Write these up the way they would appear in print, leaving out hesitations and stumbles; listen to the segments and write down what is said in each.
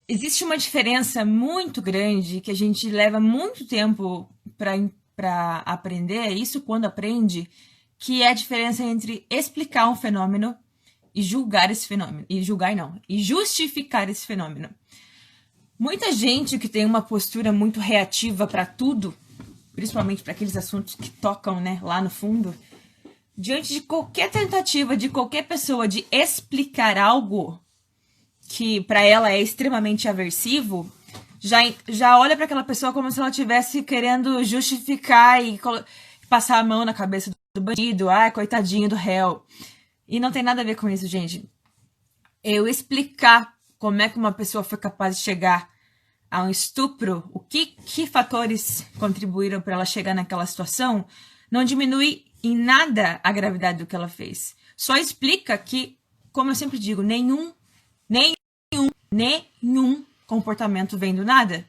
existe uma diferença muito grande que a gente leva muito tempo para aprender, isso quando aprende, que é a diferença entre explicar um fenômeno e julgar esse fenômeno. E julgar não, e justificar esse fenômeno. Muita gente que tem uma postura muito reativa para tudo, principalmente para aqueles assuntos que tocam, né, lá no fundo, diante de qualquer tentativa de qualquer pessoa de explicar algo que para ela é extremamente aversivo, já olha para aquela pessoa como se ela estivesse querendo justificar e passar a mão na cabeça do bandido, ai, coitadinho do réu. E não tem nada a ver com isso, gente. Eu explicar como é que uma pessoa foi capaz de chegar a um estupro, que fatores contribuíram para ela chegar naquela situação, não diminui em nada a gravidade do que ela fez. Só explica que, como eu sempre digo, nenhum comportamento vem do nada.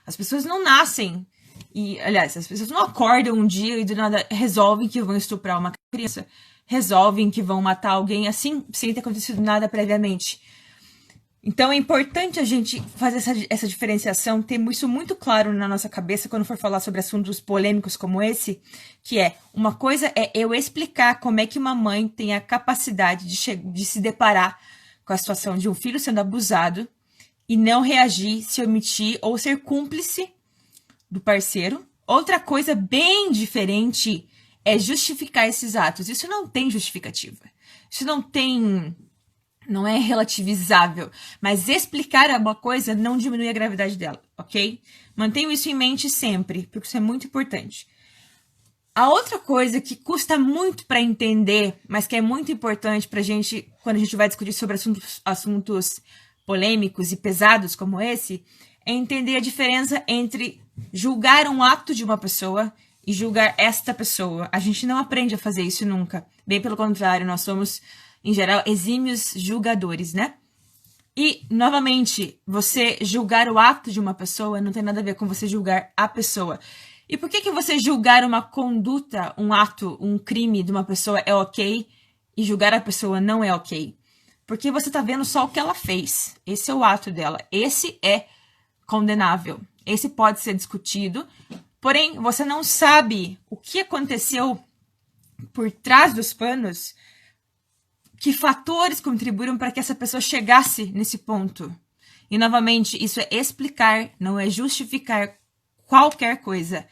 As pessoas não nascem e, aliás, as pessoas não acordam um dia e do nada resolvem que vão estuprar uma criança, resolvem que vão matar alguém assim, sem ter acontecido nada previamente. Então é importante a gente fazer essa diferenciação, ter isso muito claro na nossa cabeça quando for falar sobre assuntos polêmicos como esse, que é, uma coisa é eu explicar como é que uma mãe tem a capacidade de se deparar com a situação de um filho sendo abusado e não reagir, se omitir ou ser cúmplice do parceiro. Outra coisa bem diferente é justificar esses atos. Isso não tem justificativa. Isso não é relativizável, mas explicar uma coisa não diminui a gravidade dela, ok? Mantenham isso em mente sempre, porque isso é muito importante. A outra coisa que custa muito para entender, mas que é muito importante para a gente, quando a gente vai discutir sobre assuntos polêmicos e pesados como esse, é entender a diferença entre julgar um ato de uma pessoa e julgar esta pessoa. A gente não aprende a fazer isso nunca. Bem pelo contrário, nós somos, em geral, exímios julgadores, né? E, novamente, você julgar o ato de uma pessoa não tem nada a ver com você julgar a pessoa. E por que você julgar uma conduta, um ato, um crime de uma pessoa é ok e julgar a pessoa não é ok? Porque você tá vendo só o que ela fez. Esse é o ato dela. Esse é condenável. Esse pode ser discutido. Porém, você não sabe o que aconteceu por trás dos panos, que fatores contribuíram para que essa pessoa chegasse nesse ponto. E, novamente, isso é explicar, não é justificar qualquer coisa.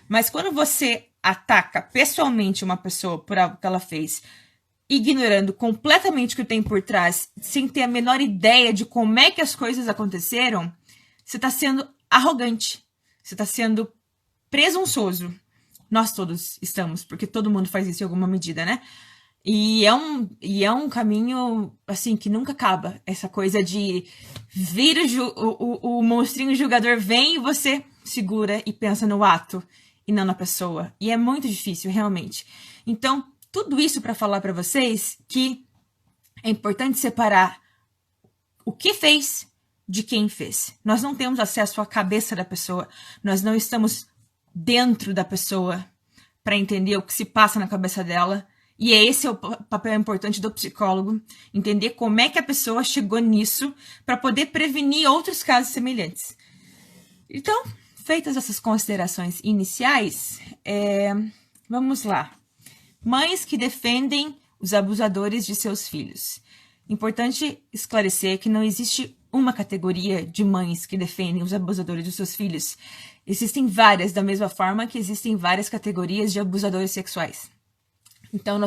Mas quando você ataca pessoalmente uma pessoa por algo que ela fez, ignorando completamente o que tem por trás, sem ter a menor ideia de como é que as coisas aconteceram, você está sendo arrogante. Você está sendo presunçoso. Nós todos estamos, porque todo mundo faz isso em alguma medida, né? E é um caminho, assim, que nunca acaba. Essa coisa de vir o monstrinho julgador vem e você segura e pensa no ato e não na pessoa. E é muito difícil, realmente. Então, tudo isso para falar para vocês que é importante separar o que fez de quem fez. Nós não temos acesso à cabeça da pessoa. Nós não estamos dentro da pessoa para entender o que se passa na cabeça dela. E esse é o papel importante do psicólogo, entender como é que a pessoa chegou nisso para poder prevenir outros casos semelhantes. Então, feitas essas considerações iniciais, vamos lá. Mães que defendem os abusadores de seus filhos. Importante esclarecer que não existe uma categoria de mães que defendem os abusadores de seus filhos. Existem várias, da mesma forma que existem várias categorias de abusadores sexuais. Então,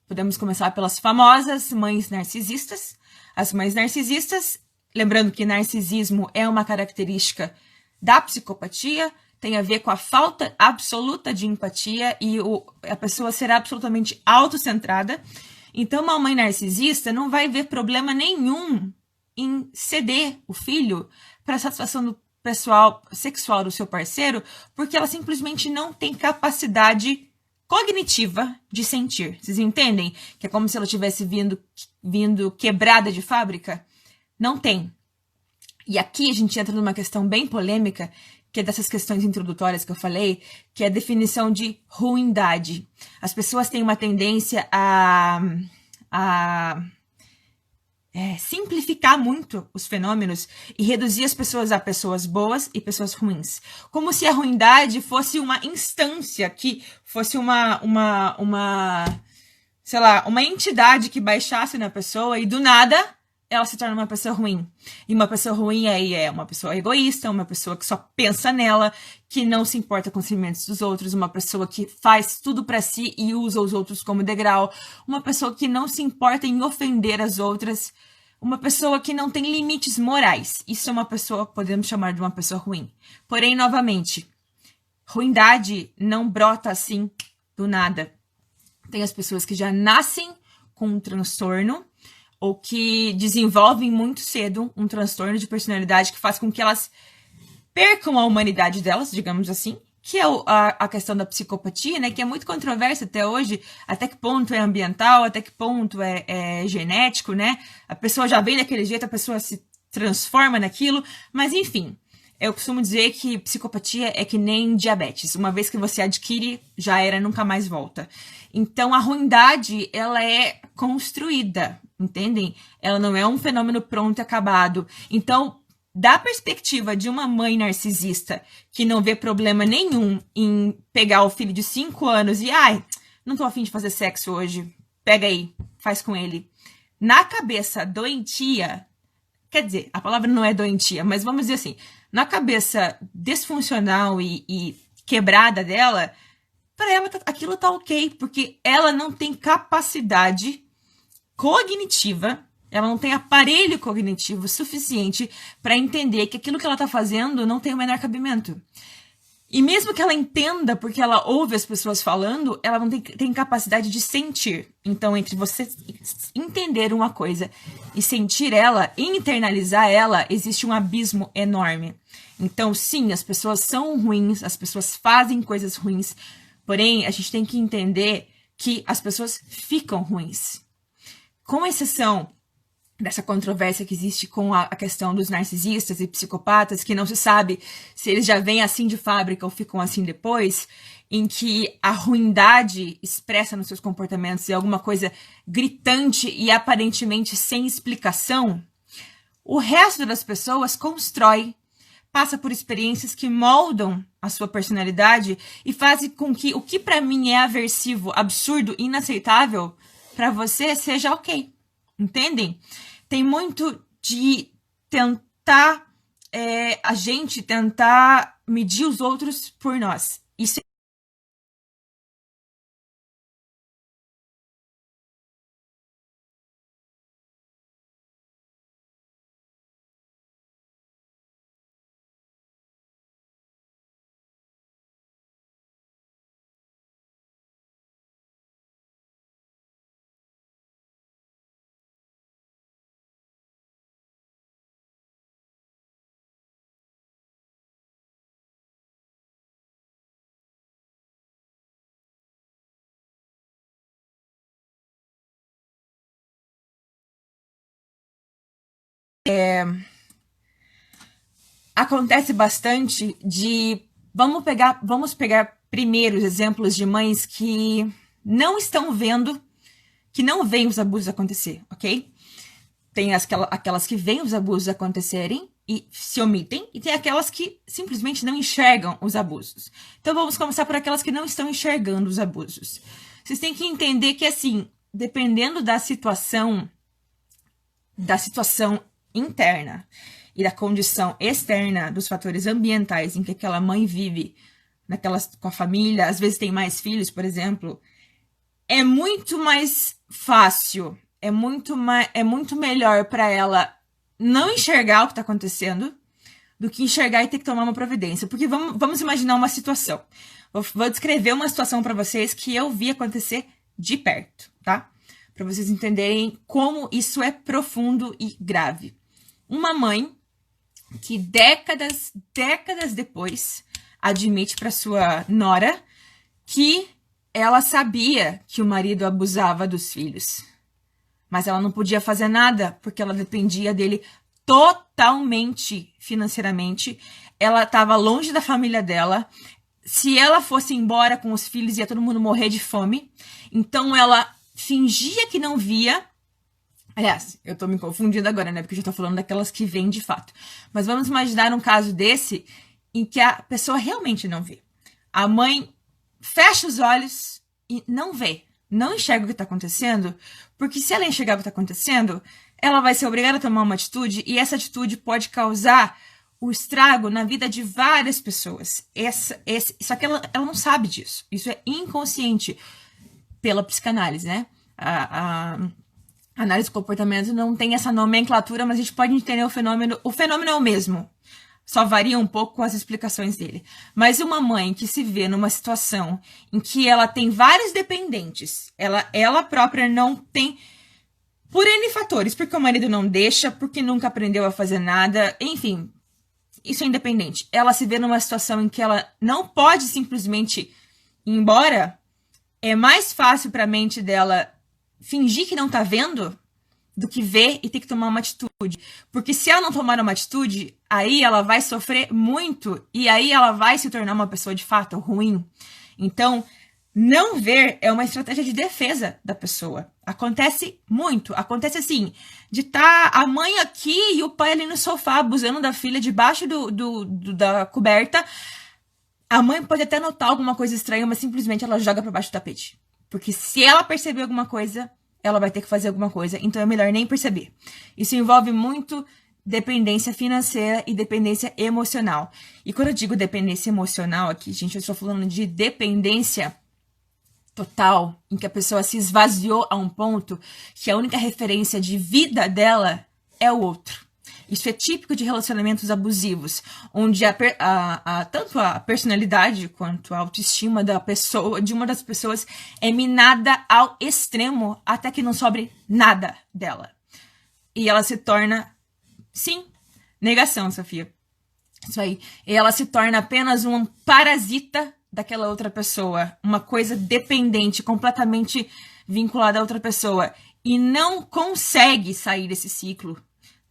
podemos começar pelas famosas mães narcisistas. As mães narcisistas, lembrando que narcisismo é uma característica da psicopatia, tem a ver com a falta absoluta de empatia e a pessoa ser absolutamente autocentrada. Então, uma mãe narcisista não vai ver problema nenhum em ceder o filho para a satisfação do pessoal sexual do seu parceiro, porque ela simplesmente não tem capacidade cognitiva de sentir. Vocês entendem? Que é como se ela tivesse vindo quebrada de fábrica? Não tem. E aqui a gente entra numa questão bem polêmica, que é dessas questões introdutórias que eu falei, que é a definição de ruindade. As pessoas têm uma tendência a simplificar muito os fenômenos e reduzir as pessoas a pessoas boas e pessoas ruins. Como se a ruindade fosse uma instância, que fosse sei lá, uma entidade que baixasse na pessoa e do nada ela se torna uma pessoa ruim. E uma pessoa ruim aí é uma pessoa egoísta, uma pessoa que só pensa nela, que não se importa com os sentimentos dos outros, uma pessoa que faz tudo pra si e usa os outros como degrau, uma pessoa que não se importa em ofender as outras, uma pessoa que não tem limites morais. Isso é uma pessoa, podemos chamar de uma pessoa ruim. Porém, novamente, ruindade não brota assim do nada. Tem as pessoas que já nascem com um transtorno ou que desenvolvem muito cedo um transtorno de personalidade que faz com que elas percam a humanidade delas, digamos assim, que é a questão da psicopatia, né, que é muito controversa até hoje, até que ponto é ambiental, até que ponto é genético, né, a pessoa já vem daquele jeito, a pessoa se transforma naquilo, mas enfim, eu costumo dizer que psicopatia é que nem diabetes. Uma vez que você adquire, já era, nunca mais volta. Então, a ruindade, ela é construída, entendem? Ela não é um fenômeno pronto e acabado. Então, da perspectiva de uma mãe narcisista que não vê problema nenhum em pegar o filho de 5 anos e, não tô afim de fazer sexo hoje, pega aí, faz com ele. Na cabeça doentia, quer dizer, a palavra não é doentia, mas vamos dizer assim, na cabeça disfuncional e quebrada dela, para ela aquilo tá ok, porque ela não tem capacidade cognitiva, ela não tem aparelho cognitivo suficiente para entender que aquilo que ela tá fazendo não tem o menor cabimento. E mesmo que ela entenda, porque ela ouve as pessoas falando, ela não tem capacidade de sentir. Então, entre você entender uma coisa e sentir ela, internalizar ela, existe um abismo enorme. Então, sim, as pessoas são ruins, as pessoas fazem coisas ruins, porém, a gente tem que entender que as pessoas ficam ruins. Com exceção dessa controvérsia que existe com a questão dos narcisistas e psicopatas, que não se sabe se eles já vêm assim de fábrica ou ficam assim depois, em que a ruindade expressa nos seus comportamentos é alguma coisa gritante e aparentemente sem explicação, o resto das pessoas constrói, passa por experiências que moldam a sua personalidade e fazem com que o que para mim é aversivo, absurdo, inaceitável, para você seja ok. Entendem? Tem muito de tentar, a gente tentar medir os outros por nós. Isso acontece bastante de... Vamos pegar primeiros exemplos de mães que não estão vendo, que não veem os abusos acontecer, ok? Tem aquelas que veem os abusos acontecerem e se omitem, e tem aquelas que simplesmente não enxergam os abusos. Então vamos começar por aquelas que não estão enxergando os abusos. Vocês têm que entender que, assim, dependendo da situação interna e da condição externa, dos fatores ambientais em que aquela mãe vive, com a família, às vezes tem mais filhos, por exemplo, é muito mais fácil, é muito melhor para ela não enxergar o que está acontecendo do que enxergar e ter que tomar uma providência. Porque vamos imaginar uma situação. Vou descrever uma situação para vocês que eu vi acontecer de perto, tá? Para vocês entenderem como isso é profundo e grave. Uma mãe que décadas depois admite para sua nora que ela sabia que o marido abusava dos filhos, mas ela não podia fazer nada porque ela dependia dele totalmente financeiramente. Ela estava longe da família dela. Se ela fosse embora com os filhos, ia todo mundo morrer de fome. Então ela fingia que não via Aliás, eu tô me confundindo agora, né? Porque eu já tô falando daquelas que vêm de fato. Mas vamos imaginar um caso desse em que a pessoa realmente não vê. A mãe fecha os olhos e não vê, não enxerga o que está acontecendo, porque se ela enxergar o que está acontecendo, ela vai ser obrigada a tomar uma atitude e essa atitude pode causar o estrago na vida de várias pessoas. Só que ela não sabe disso. Isso é inconsciente pela psicanálise, né? A análise do comportamento não tem essa nomenclatura, mas a gente pode entender o fenômeno. O fenômeno é o mesmo. Só varia um pouco com as explicações dele. Mas uma mãe que se vê numa situação em que ela tem vários dependentes, ela própria não tem, por N fatores, porque o marido não deixa, porque nunca aprendeu a fazer nada, enfim, isso é independente. Ela se vê numa situação em que ela não pode simplesmente ir embora, é mais fácil para a mente dela fingir que não tá vendo do que ver e ter que tomar uma atitude. Porque se ela não tomar uma atitude, aí ela vai sofrer muito e aí ela vai se tornar uma pessoa de fato ruim. Então, não ver é uma estratégia de defesa da pessoa. Acontece muito. Acontece assim, de estar a mãe aqui e o pai ali no sofá, abusando da filha debaixo da coberta. A mãe pode até notar alguma coisa estranha, mas simplesmente ela joga para baixo do tapete. Porque se ela perceber alguma coisa, ela vai ter que fazer alguma coisa, então é melhor nem perceber. Isso envolve muito dependência financeira e dependência emocional. E quando eu digo dependência emocional aqui, gente, eu estou falando de dependência total, em que a pessoa se esvaziou a um ponto que a única referência de vida dela é o outro. Isso é típico de relacionamentos abusivos, onde tanto a personalidade quanto a autoestima da pessoa, de uma das pessoas, é minada ao extremo até que não sobre nada dela. E ela se torna, sim, negação, Sofia. Isso aí. E ela se torna apenas um parasita daquela outra pessoa, uma coisa dependente, completamente vinculada a outra pessoa, e não consegue sair desse ciclo.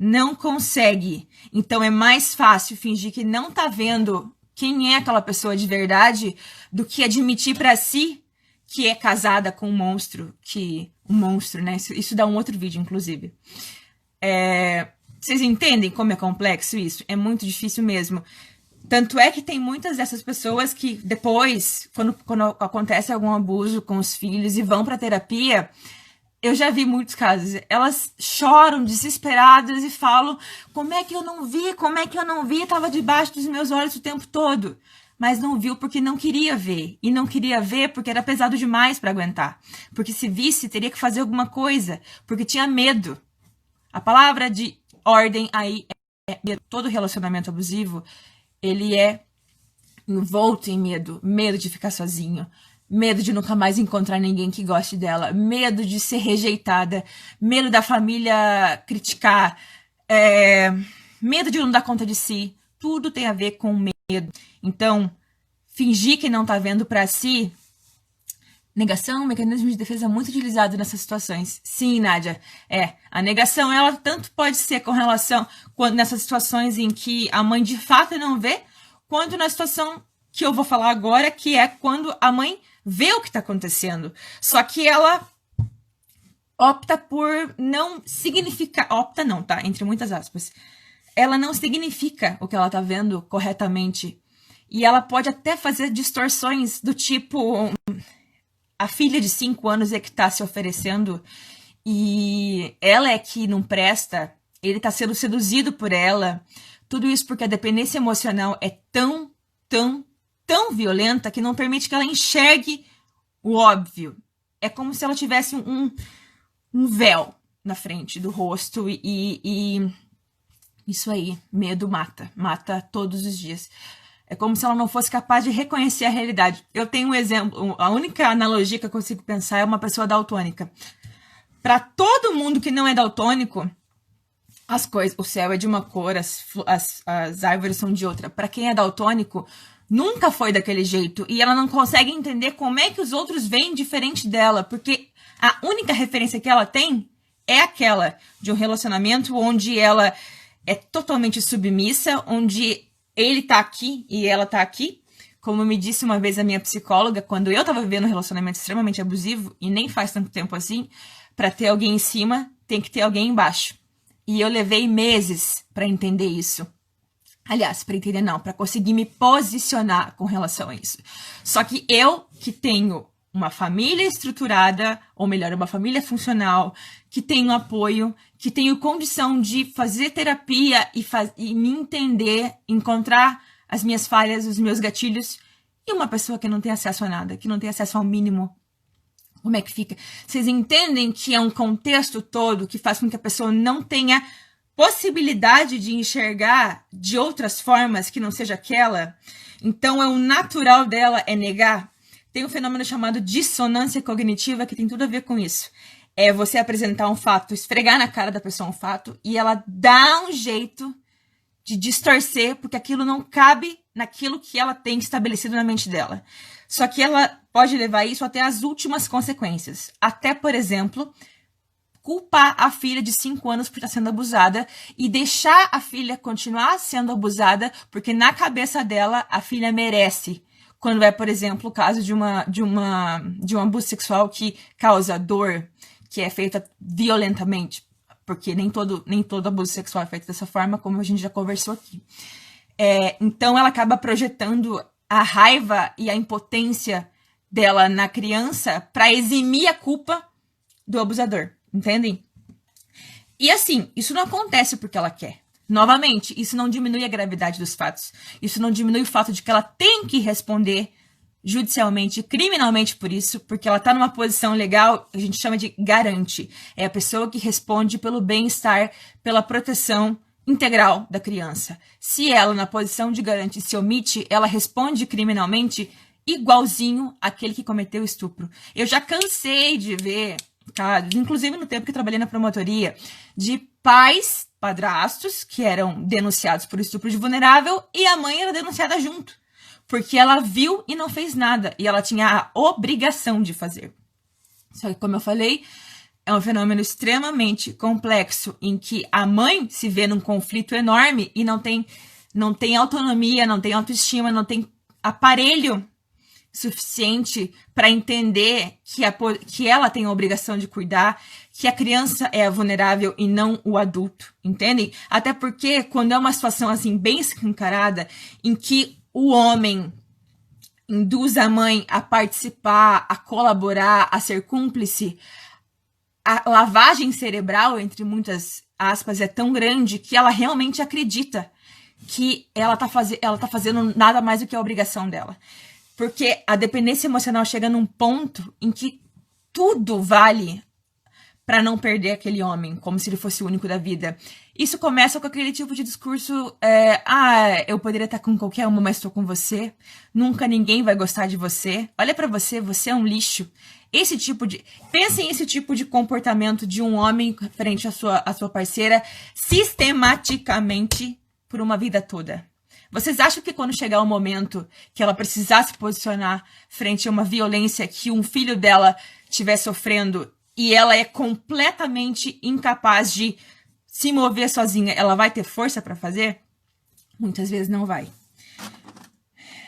Não consegue. Então é mais fácil fingir que não tá vendo quem é aquela pessoa de verdade do que admitir pra si que é casada com um monstro, né? Isso dá um outro vídeo, inclusive. Vocês entendem como é complexo isso? É muito difícil mesmo. Tanto é que tem muitas dessas pessoas que depois, quando acontece algum abuso com os filhos e vão pra terapia, eu já vi muitos casos. Elas choram desesperadas e falam: como é que eu não vi? Como é que eu não vi? Tava debaixo dos meus olhos o tempo todo. Mas não viu porque não queria ver. E não queria ver porque era pesado demais para aguentar. Porque se visse, teria que fazer alguma coisa. Porque tinha medo. A palavra de ordem aí é medo. Todo relacionamento abusivo, ele é envolto em medo. Medo de ficar sozinho. Medo de nunca mais encontrar ninguém que goste dela. Medo de ser rejeitada. Medo da família criticar. Medo de não dar conta de si. Tudo tem a ver com medo. Então, fingir que não tá vendo pra si. Negação é um mecanismo de defesa muito utilizado nessas situações. Sim, Nádia. A negação, ela tanto pode ser com relação nessas situações em que a mãe de fato não vê, quanto na situação que eu vou falar agora, que é quando a mãe vê o que está acontecendo. Só que ela opta por não significar... Opta não, tá? Entre muitas aspas. Ela não significa o que ela tá vendo corretamente. E ela pode até fazer distorções do tipo... A filha de 5 anos é que tá se oferecendo e ela é que não presta. Ele tá sendo seduzido por ela. Tudo isso porque a dependência emocional é tão violenta que não permite que ela enxergue o óbvio. É como se ela tivesse um véu na frente do rosto e isso aí, medo mata todos os dias. É como se ela não fosse capaz de reconhecer a realidade. Eu tenho um exemplo, a única analogia que eu consigo pensar é uma pessoa daltônica. Para todo mundo que não é daltônico, as coisas, o céu é de uma cor, as árvores são de outra. Para quem é daltônico, nunca foi daquele jeito. E ela não consegue entender como é que os outros veem diferente dela. Porque a única referência que ela tem é aquela de um relacionamento onde ela é totalmente submissa, onde ele tá aqui e ela tá aqui. Como me disse uma vez a minha psicóloga, quando eu tava vivendo um relacionamento extremamente abusivo, e nem faz tanto tempo assim, pra ter alguém em cima, tem que ter alguém embaixo. E eu levei meses para entender isso. Aliás, para entender não, para conseguir me posicionar com relação a isso. Só que eu, que tenho uma família estruturada, ou melhor, uma família funcional, que tenho apoio, que tenho condição de fazer terapia e me entender, encontrar as minhas falhas, os meus gatilhos, e uma pessoa que não tem acesso a nada, que não tem acesso ao mínimo. Como é que fica? Vocês entendem que é um contexto todo que faz com que a pessoa não tenha possibilidade de enxergar de outras formas que não seja aquela? Então, o natural dela é negar. Tem um fenômeno chamado dissonância cognitiva que tem tudo a ver com isso. É você apresentar um fato, esfregar na cara da pessoa um fato e ela dá um jeito de distorcer porque aquilo não cabe naquilo que ela tem estabelecido na mente dela. Só que ela pode levar isso até as últimas consequências. Até, por exemplo, culpar a filha de 5 anos por estar sendo abusada e deixar a filha continuar sendo abusada porque na cabeça dela a filha merece. Quando é, por exemplo, o caso de um abuso sexual que causa dor, que é feita violentamente, porque nem todo abuso sexual é feito dessa forma, como a gente já conversou aqui. Então ela acaba projetando a raiva e a impotência dela na criança para eximir a culpa do abusador, entendem? E assim, isso não acontece porque ela quer. Novamente, isso não diminui a gravidade dos fatos. Isso não diminui o fato de que ela tem que responder judicialmente, criminalmente por isso, porque ela está numa posição legal, a gente chama de garante. É a pessoa que responde pelo bem-estar, pela proteção integral da criança. Se ela, na posição de garante, se omite, ela responde criminalmente igualzinho àquele que cometeu o estupro. Eu já cansei de ver casos, inclusive no tempo que trabalhei na promotoria, de pais, padrastos, que eram denunciados por estupro de vulnerável e a mãe era denunciada junto. Porque ela viu e não fez nada. E ela tinha a obrigação de fazer. Só que, como eu falei, é um fenômeno extremamente complexo em que a mãe se vê num conflito enorme e não tem autonomia, não tem autoestima, não tem aparelho suficiente para entender que ela tem a obrigação de cuidar, que a criança é vulnerável e não o adulto, entendem? Até porque quando é uma situação assim bem escancarada, em que o homem induz a mãe a participar, a colaborar, a ser cúmplice, a lavagem cerebral, entre muitas aspas, é tão grande que ela realmente acredita que ela tá fazendo nada mais do que a obrigação dela. Porque a dependência emocional chega num ponto em que tudo vale para não perder aquele homem, como se ele fosse o único da vida. Isso começa com aquele tipo de discurso, eu poderia estar com qualquer uma, mas estou com você. Nunca ninguém vai gostar de você. Olha para você, você é um lixo. Pensem esse tipo de comportamento de um homem frente à sua parceira sistematicamente por uma vida toda. Vocês acham que quando chegar o momento que ela precisar se posicionar frente a uma violência que um filho dela estiver sofrendo e ela é completamente incapaz de se mover sozinha, ela vai ter força para fazer? Muitas vezes não vai.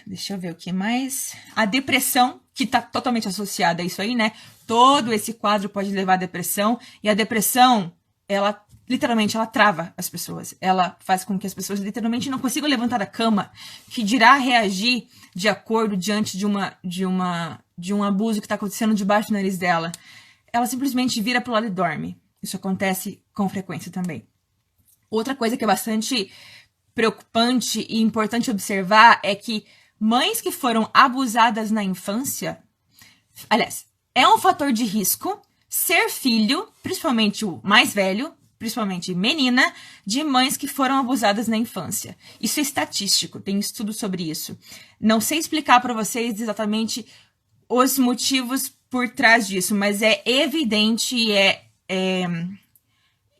Deixa eu ver o que mais. A depressão, que está totalmente associada a isso aí, né? Todo esse quadro pode levar à depressão. E a depressão, ela literalmente, ela trava as pessoas. Ela faz com que as pessoas literalmente não consigam levantar da cama, que dirá reagir de acordo diante de um abuso que está acontecendo debaixo do nariz dela. Ela simplesmente vira pro lado e dorme. Isso acontece com frequência também. Outra coisa que é bastante preocupante e importante observar é que mães que foram abusadas na infância, aliás, é um fator de risco ser filho, principalmente o mais velho, principalmente menina, de mães que foram abusadas na infância. Isso é estatístico, tem estudo sobre isso. Não sei explicar para vocês exatamente os motivos por trás disso, mas é evidente e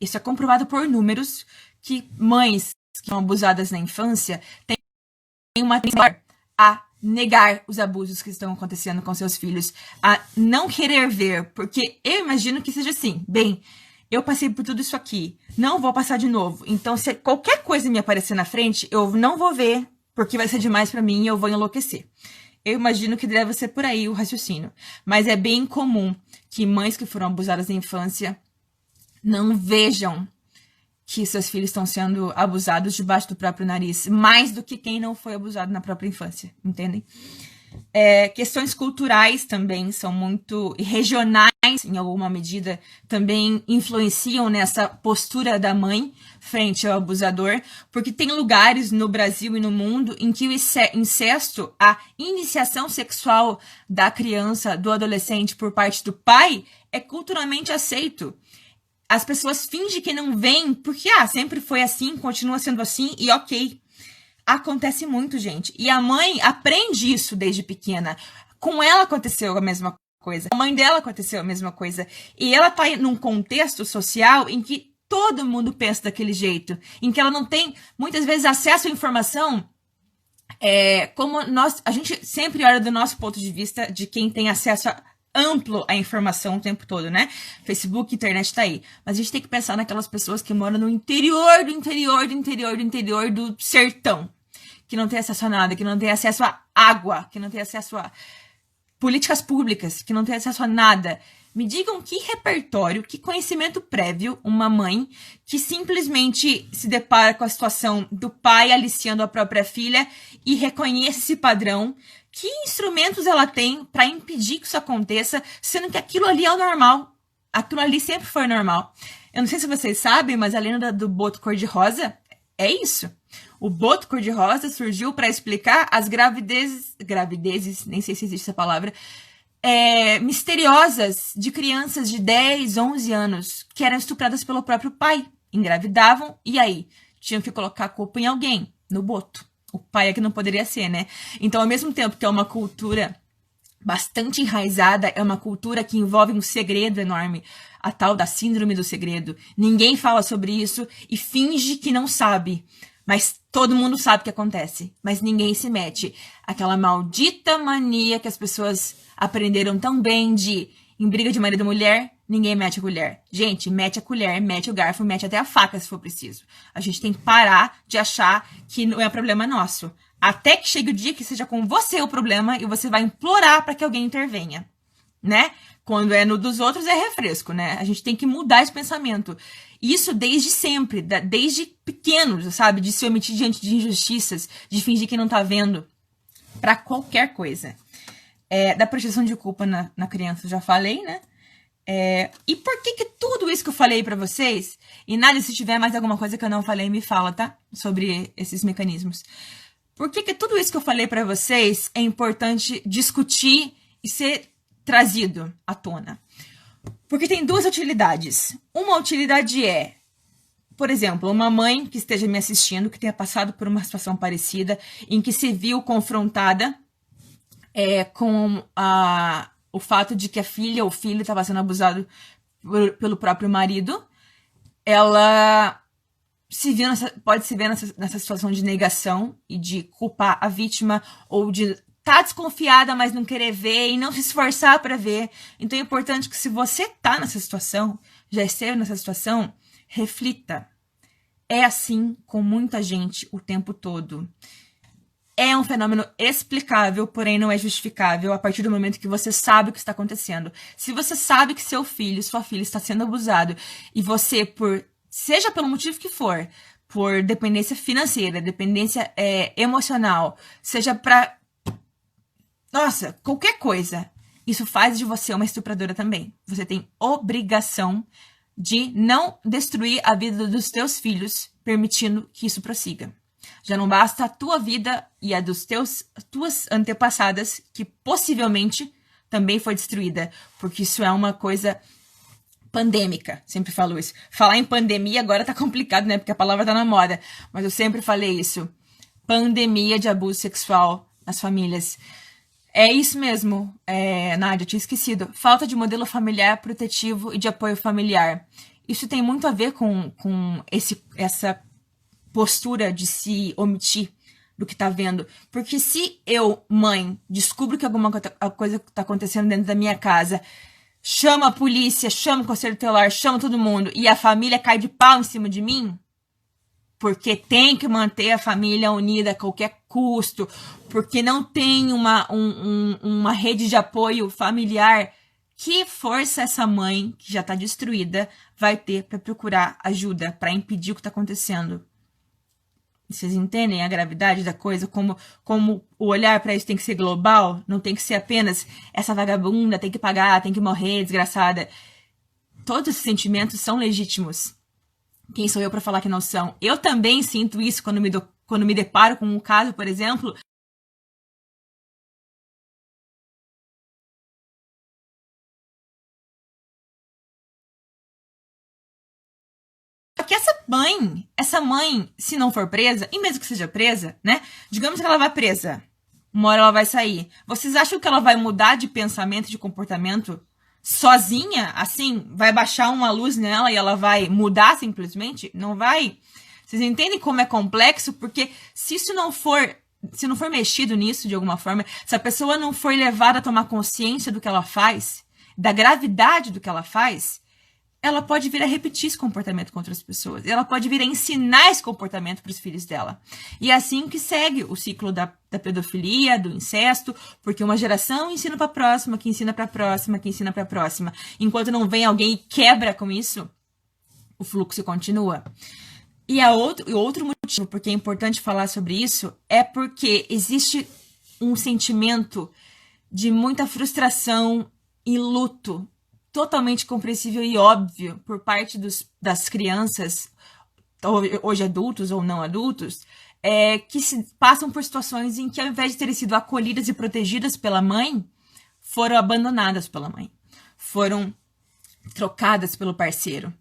isso é comprovado por números que mães que são abusadas na infância têm uma tendência a negar os abusos que estão acontecendo com seus filhos, a não querer ver, porque eu imagino que seja assim, bem, eu passei por tudo isso aqui, não vou passar de novo. Então, se qualquer coisa me aparecer na frente, eu não vou ver, porque vai ser demais pra mim e eu vou enlouquecer. Eu imagino que deve ser por aí o raciocínio. Mas é bem comum que mães que foram abusadas na infância não vejam que seus filhos estão sendo abusados debaixo do próprio nariz, mais do que quem não foi abusado na própria infância, entendem? Questões culturais também são muito regionais, em alguma medida, também influenciam nessa postura da mãe frente ao abusador, porque tem lugares no Brasil e no mundo em que o incesto, a iniciação sexual da criança, do adolescente por parte do pai, é culturalmente aceito. As pessoas fingem que não veem, porque sempre foi assim, continua sendo assim, e ok. Acontece muito, gente. E a mãe aprende isso desde pequena. Com ela aconteceu a mesma coisa. A mãe dela aconteceu a mesma coisa. E ela tá num contexto social em que todo mundo pensa daquele jeito. Em que ela não tem, muitas vezes, acesso à informação. Como a gente sempre olha do nosso ponto de vista de quem tem acesso amplo à informação o tempo todo, né? Facebook, internet tá aí. Mas a gente tem que pensar naquelas pessoas que moram no interior do sertão. Que não tem acesso a nada, que não tem acesso a água, que não tem acesso a políticas públicas, que não tem acesso a nada. Me digam que repertório, que conhecimento prévio uma mãe que simplesmente se depara com a situação do pai aliciando a própria filha e reconhece esse padrão, que instrumentos ela tem para impedir que isso aconteça, sendo que aquilo ali é o normal. Aquilo ali sempre foi normal. Eu não sei se vocês sabem, mas a lenda do boto cor-de-rosa é isso. O boto cor-de-rosa surgiu para explicar as gravidezes, nem sei se existe essa palavra, misteriosas de crianças de 10, 11 anos que eram estupradas pelo próprio pai. Engravidavam e aí tinham que colocar a culpa em alguém, no boto. O pai é que não poderia ser, né? Então, ao mesmo tempo que é uma cultura bastante enraizada, é uma cultura que envolve um segredo enorme, a tal da síndrome do segredo. Ninguém fala sobre isso e finge que não sabe. Mas todo mundo sabe o que acontece. Mas ninguém se mete. Aquela maldita mania que as pessoas aprenderam tão bem de, em briga de marido e mulher, ninguém mete a colher. Gente, mete a colher, mete o garfo, mete até a faca se for preciso. A gente tem que parar de achar que não é problema nosso. Até que chegue o dia que seja com você o problema e você vai implorar para que alguém intervenha. Né? Quando é no dos outros é refresco, né? A gente tem que mudar esse pensamento. Isso desde sempre, desde pequenos, sabe? De se omitir diante de injustiças, de fingir que não tá vendo. Pra qualquer coisa. Da projeção de culpa na criança, eu já falei, né? E por que tudo isso que eu falei pra vocês, e nada, se tiver mais alguma coisa que eu não falei, me fala, tá? Sobre esses mecanismos. Por que tudo isso que eu falei pra vocês é importante discutir e ser trazido à tona? Porque tem duas utilidades. Uma utilidade é, por exemplo, uma mãe que esteja me assistindo, que tenha passado por uma situação parecida, em que se viu confrontada com o fato de que a filha ou o filho estava sendo abusado pelo próprio marido, ela pode se ver nessa situação de negação e de culpar a vítima ou de tá desconfiada, mas não querer ver e não se esforçar para ver. Então é importante que, se você tá nessa situação, já esteve nessa situação, reflita. É assim com muita gente o tempo todo. É um fenômeno explicável, porém não é justificável a partir do momento que você sabe o que está acontecendo. Se você sabe que seu filho, sua filha está sendo abusado e você, seja pelo motivo que for, por dependência financeira, dependência emocional, seja para qualquer coisa, isso faz de você uma estupradora também. Você tem obrigação de não destruir a vida dos teus filhos, permitindo que isso prossiga. Já não basta a tua vida e a dos tuas antepassadas, que possivelmente também foi destruída, porque isso é uma coisa pandêmica, sempre falo isso. Falar em pandemia agora tá complicado, né, porque a palavra tá na moda, mas eu sempre falei isso. Pandemia de abuso sexual nas famílias. É isso mesmo, Nádia, eu tinha esquecido. Falta de modelo familiar protetivo e de apoio familiar. Isso tem muito a ver com essa postura de se omitir do que tá vendo. Porque se eu, mãe, descubro que alguma coisa tá acontecendo dentro da minha casa, chama a polícia, chama o conselho tutelar, chama todo mundo, e a família cai de pau em cima de mim, porque tem que manter a família unida a qualquer custo, porque não tem uma rede de apoio familiar que força essa mãe, que já tá destruída, vai ter para procurar ajuda, para impedir o que tá acontecendo? Vocês entendem a gravidade da coisa? Como o olhar para isso tem que ser global? Não tem que ser apenas essa vagabunda tem que pagar, tem que morrer, desgraçada. Todos esses sentimentos são legítimos. Quem sou eu para falar que não são? Eu também sinto isso quando me deparo com um caso, por exemplo. Só que essa mãe, se não for presa, e mesmo que seja presa, né? Digamos que ela vai presa. Uma hora ela vai sair. Vocês acham que ela vai mudar de pensamento, de comportamento sozinha? Assim, vai baixar uma luz nela e ela vai mudar simplesmente? Não vai. Vocês entendem como é complexo? Porque se não for mexido nisso de alguma forma, se a pessoa não for levada a tomar consciência do que ela faz, da gravidade do que ela faz, ela pode vir a repetir esse comportamento contra as pessoas. Ela pode vir a ensinar esse comportamento para os filhos dela. E é assim que segue o ciclo da pedofilia, do incesto, porque uma geração ensina para a próxima, que ensina para a próxima, que ensina para a próxima. Enquanto não vem alguém e quebra com isso, o fluxo continua. E outro motivo porque é importante falar sobre isso é porque existe um sentimento de muita frustração e luto totalmente compreensível e óbvio por parte das crianças, hoje adultos ou não adultos, que passam por situações em que, ao invés de terem sido acolhidas e protegidas pela mãe, foram abandonadas pela mãe, foram trocadas pelo parceiro.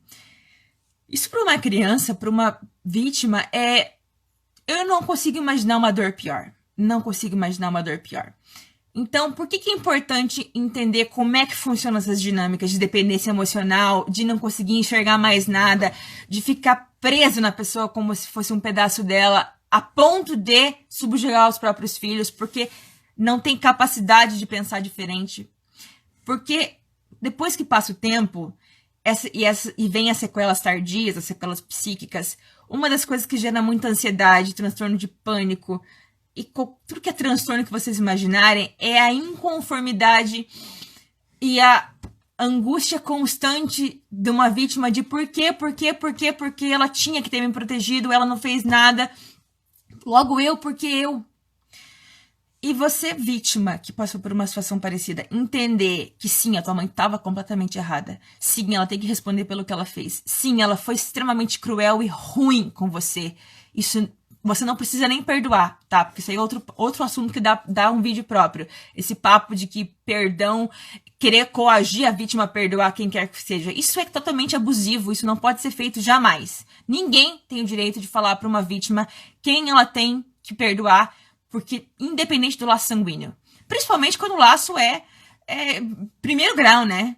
Isso para uma criança, para uma vítima, eu não consigo imaginar uma dor pior. Não consigo imaginar uma dor pior. Então, por que é importante entender como é que funcionam essas dinâmicas de dependência emocional, de não conseguir enxergar mais nada, de ficar preso na pessoa como se fosse um pedaço dela, a ponto de subjugar os próprios filhos, porque não tem capacidade de pensar diferente? Porque depois que passa o tempo e vem as sequelas tardias, as sequelas psíquicas, uma das coisas que gera muita ansiedade, transtorno de pânico, e tudo que é transtorno que vocês imaginarem, é a inconformidade e a angústia constante de uma vítima de por quê ela tinha que ter me protegido, ela não fez nada, logo eu, porque eu. E você, vítima, que passou por uma situação parecida, entender que sim, a tua mãe estava completamente errada. Sim, ela tem que responder pelo que ela fez. Sim, ela foi extremamente cruel e ruim com você. Isso você não precisa nem perdoar, tá? Porque isso aí é outro assunto que dá um vídeo próprio. Esse papo de que perdão, querer coagir a vítima a perdoar quem quer que seja. Isso é totalmente abusivo, isso não pode ser feito jamais. Ninguém tem o direito de falar para uma vítima quem ela tem que perdoar, porque independente do laço sanguíneo. Principalmente quando o laço é primeiro grau, né?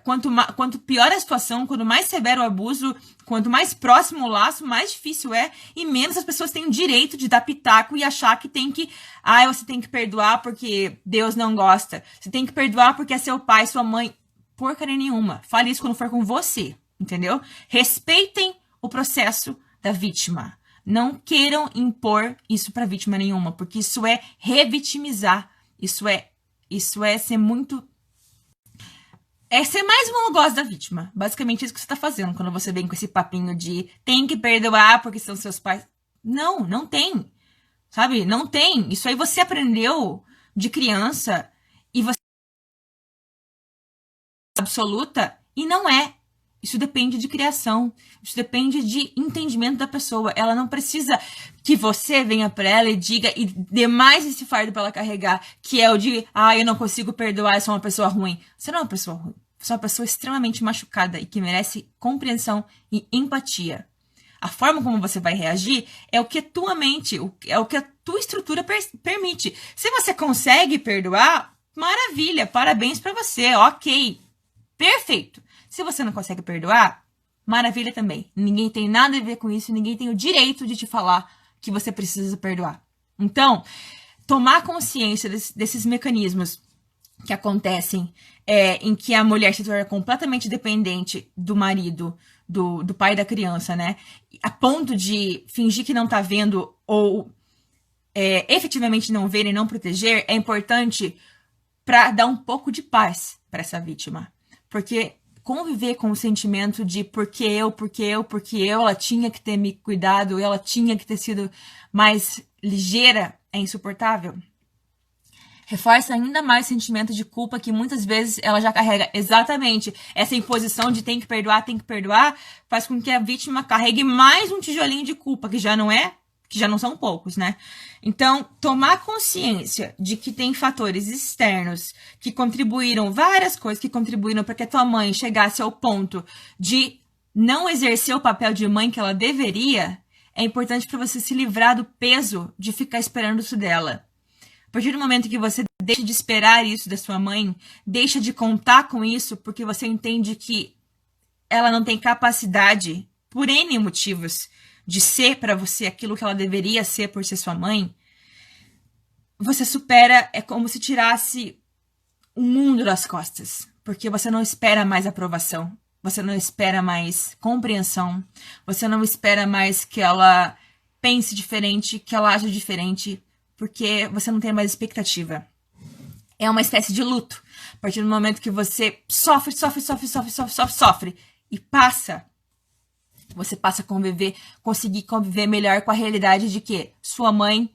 Quanto pior a situação, quanto mais severo o abuso, quanto mais próximo o laço, mais difícil é, e menos as pessoas têm o direito de dar pitaco e achar que você tem que perdoar porque Deus não gosta. Você tem que perdoar porque é seu pai, sua mãe. Porcaria nenhuma. Fale isso quando for com você, entendeu? Respeitem o processo da vítima. Não queiram impor isso pra vítima nenhuma, porque isso é revitimizar. Isso é ser muito... É ser mais um algoz da vítima. Basicamente isso que você tá fazendo quando você vem com esse papinho de tem que perdoar porque são seus pais. Não, não tem. Sabe? Não tem. Isso aí você aprendeu de criança e você é absoluta e não é. Isso depende de criação. Isso depende de entendimento da pessoa. Ela não precisa que você venha pra ela e diga e dê mais esse fardo pra ela carregar, que é o de, eu não consigo perdoar, eu sou uma pessoa ruim. Você não é uma pessoa ruim. Você é uma pessoa extremamente machucada e que merece compreensão e empatia. A forma como você vai reagir é o que a tua mente, é o que a tua estrutura permite. Se você consegue perdoar, maravilha, parabéns pra você, ok, perfeito. Se você não consegue perdoar, maravilha também. Ninguém tem nada a ver com isso, ninguém tem o direito de te falar que você precisa perdoar. Então, tomar consciência desses mecanismos que acontecem em que a mulher se torna completamente dependente do marido, do pai da criança, né? A ponto de fingir que não tá vendo ou efetivamente não ver e não proteger, é importante para dar um pouco de paz para essa vítima. Porque conviver com o sentimento de porque eu, ela tinha que ter me cuidado, ela tinha que ter sido mais ligeira, é insuportável. Reforça ainda mais o sentimento de culpa que muitas vezes ela já carrega. Exatamente. Essa imposição de tem que perdoar, faz com que a vítima carregue mais um tijolinho de culpa, que já não são poucos, né? Então, tomar consciência de que tem fatores externos que contribuíram, várias coisas que contribuíram para que a tua mãe chegasse ao ponto de não exercer o papel de mãe que ela deveria, é importante para você se livrar do peso de ficar esperando isso dela. A partir do momento que você deixa de esperar isso da sua mãe, deixa de contar com isso, porque você entende que ela não tem capacidade, por N motivos, de ser para você aquilo que ela deveria ser por ser sua mãe, você supera, é como se tirasse o mundo das costas, porque você não espera mais aprovação, você não espera mais compreensão, você não espera mais que ela pense diferente, que ela aja diferente, porque você não tem mais expectativa. É uma espécie de luto. A partir do momento que você sofre e você passa a conseguir conviver melhor com a realidade de que sua mãe,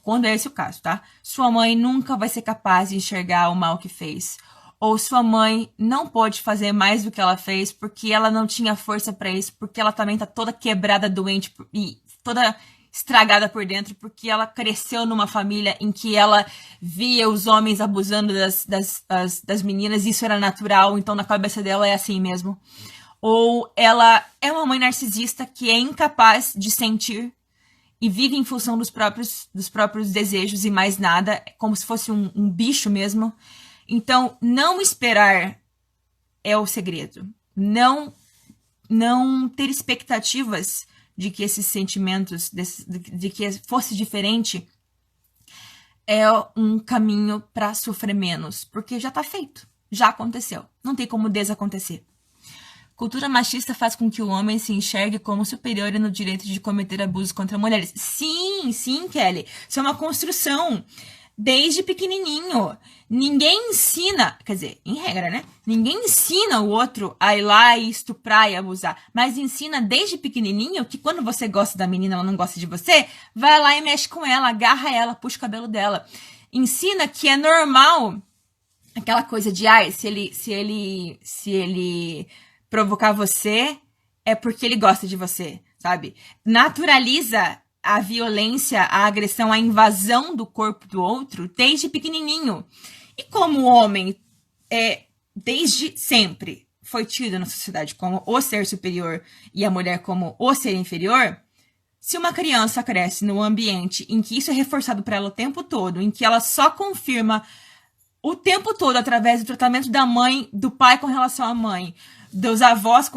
quando é esse o caso, tá? Sua mãe nunca vai ser capaz de enxergar o mal que fez. Ou sua mãe não pode fazer mais do que ela fez porque ela não tinha força para isso, porque ela também tá toda quebrada, doente e toda estragada por dentro, porque ela cresceu numa família em que ela via os homens abusando das meninas, e isso era natural, então na cabeça dela é assim mesmo. Ou ela é uma mãe narcisista que é incapaz de sentir e vive em função dos próprios desejos e mais nada, como se fosse um bicho mesmo. Então, não esperar é o segredo. Não ter expectativas de que esses sentimentos, de que fosse diferente, é um caminho para sofrer menos. Porque já tá feito. Já aconteceu. Não tem como desacontecer. Cultura machista faz com que o homem se enxergue como superior no direito de cometer abusos contra mulheres. Sim, Kelly. Isso é uma construção. Desde pequenininho. Ninguém ensina, quer dizer, em regra, né? Ninguém ensina o outro a ir lá e estuprar e abusar. Mas ensina desde pequenininho que quando você gosta da menina, ela não gosta de você, vai lá e mexe com ela, agarra ela, puxa o cabelo dela. Ensina que é normal aquela coisa de, se ele provocar você, é porque ele gosta de você, sabe? Naturaliza a violência, a agressão, a invasão do corpo do outro desde pequenininho. E como o homem, desde sempre, foi tido na sociedade como o ser superior e a mulher como o ser inferior, se uma criança cresce num ambiente em que isso é reforçado para ela o tempo todo, em que ela só confirma o tempo todo através do tratamento da mãe, do pai com relação à mãe, dos avós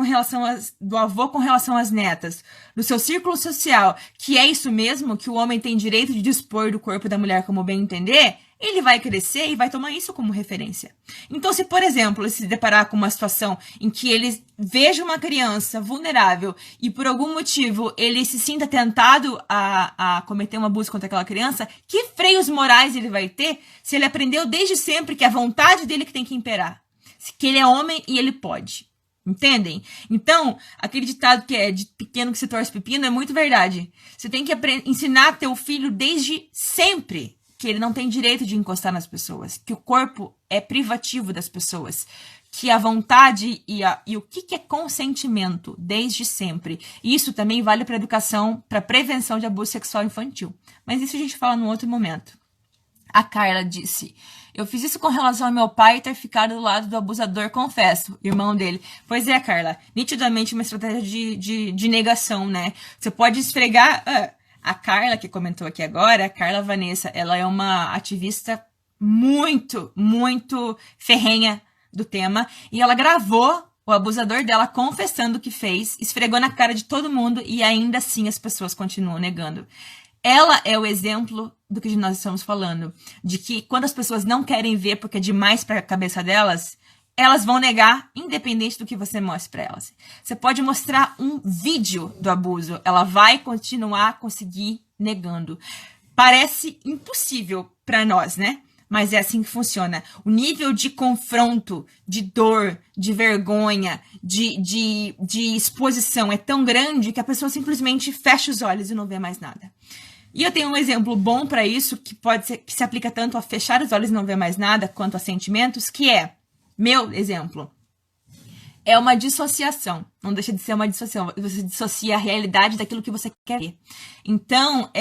do avô com relação às netas, do seu círculo social, que é isso mesmo, que o homem tem direito de dispor do corpo da mulher como bem entender, ele vai crescer e vai tomar isso como referência. Então, se, por exemplo, ele se deparar com uma situação em que ele veja uma criança vulnerável e, por algum motivo, ele se sinta tentado a cometer um abuso contra aquela criança, que freios morais ele vai ter se ele aprendeu desde sempre que a vontade dele que tem que imperar? Que ele é homem e ele pode. Entendem? Então, aquele ditado que é de pequeno que se torce pepino é muito verdade. Você tem que ensinar teu filho desde sempre que ele não tem direito de encostar nas pessoas, que o corpo é privativo das pessoas, que a vontade e o que é consentimento desde sempre. Isso também vale para educação, para prevenção de abuso sexual infantil. Mas isso a gente fala num outro momento. A Carla disse: eu fiz isso com relação ao meu pai ter ficado do lado do abusador, confesso, irmão dele. Pois é, Carla, nitidamente uma estratégia de negação, né? Você pode esfregar... A Carla, que comentou aqui agora, a Carla Vanessa, ela é uma ativista muito, muito ferrenha do tema, e ela gravou o abusador dela confessando o que fez, esfregou na cara de todo mundo, e ainda assim as pessoas continuam negando. Ela é o exemplo do que nós estamos falando, de que quando as pessoas não querem ver porque é demais para a cabeça delas, elas vão negar, independente do que você mostre para elas. Você pode mostrar um vídeo do abuso, ela vai continuar a conseguir negando. Parece impossível para nós, né? mas é assim que funciona. O nível de confronto, de dor, de vergonha, de exposição é tão grande que a pessoa simplesmente fecha os olhos e não vê mais nada. E eu tenho um exemplo bom para isso, que pode ser, que se aplica tanto a fechar os olhos e não ver mais nada, quanto a sentimentos, que é, meu exemplo, é uma dissociação. Não deixa de ser uma dissociação. Você dissocia a realidade daquilo que você quer ver. Então,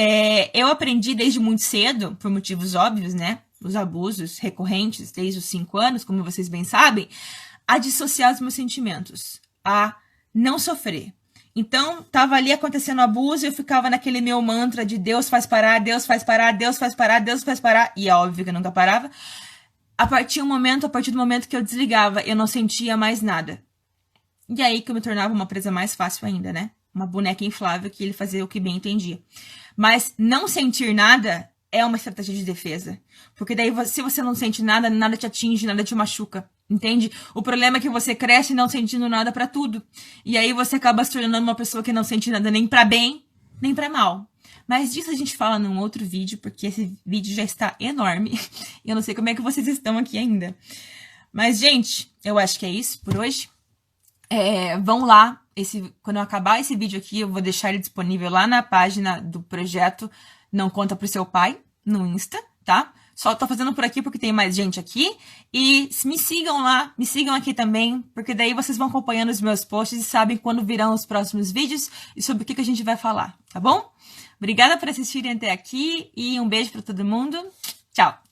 eu aprendi desde muito cedo, por motivos óbvios, né? Os abusos recorrentes desde os 5 anos, como vocês bem sabem, a dissociar os meus sentimentos, a não sofrer. Então, tava ali acontecendo abuso e eu ficava naquele meu mantra de Deus faz parar, Deus faz parar, Deus faz parar, Deus faz parar. E é óbvio que eu nunca parava. A partir do momento que eu desligava, eu não sentia mais nada. E aí que eu me tornava uma presa mais fácil ainda, né? Uma boneca inflável que ele fazia o que bem entendia. Mas não sentir nada é uma estratégia de defesa. Porque daí, se você não sente nada, nada te atinge, nada te machuca. Entende? O problema é que você cresce não sentindo nada pra tudo. E aí você acaba se tornando uma pessoa que não sente nada nem pra bem, nem pra mal. Mas disso a gente fala num outro vídeo, porque esse vídeo já está enorme. E eu não sei como é que vocês estão aqui ainda. Mas, gente, eu acho que é isso por hoje. Vão lá. Quando eu acabar esse vídeo aqui, eu vou deixar ele disponível lá na página do projeto Não Conta Pro Seu Pai, no Insta, tá? Só tô fazendo por aqui porque tem mais gente aqui. E me sigam lá, me sigam aqui também, porque daí vocês vão acompanhando os meus posts e sabem quando virão os próximos vídeos e sobre o que a gente vai falar, tá bom? Obrigada por assistirem até aqui e um beijo pra todo mundo. Tchau!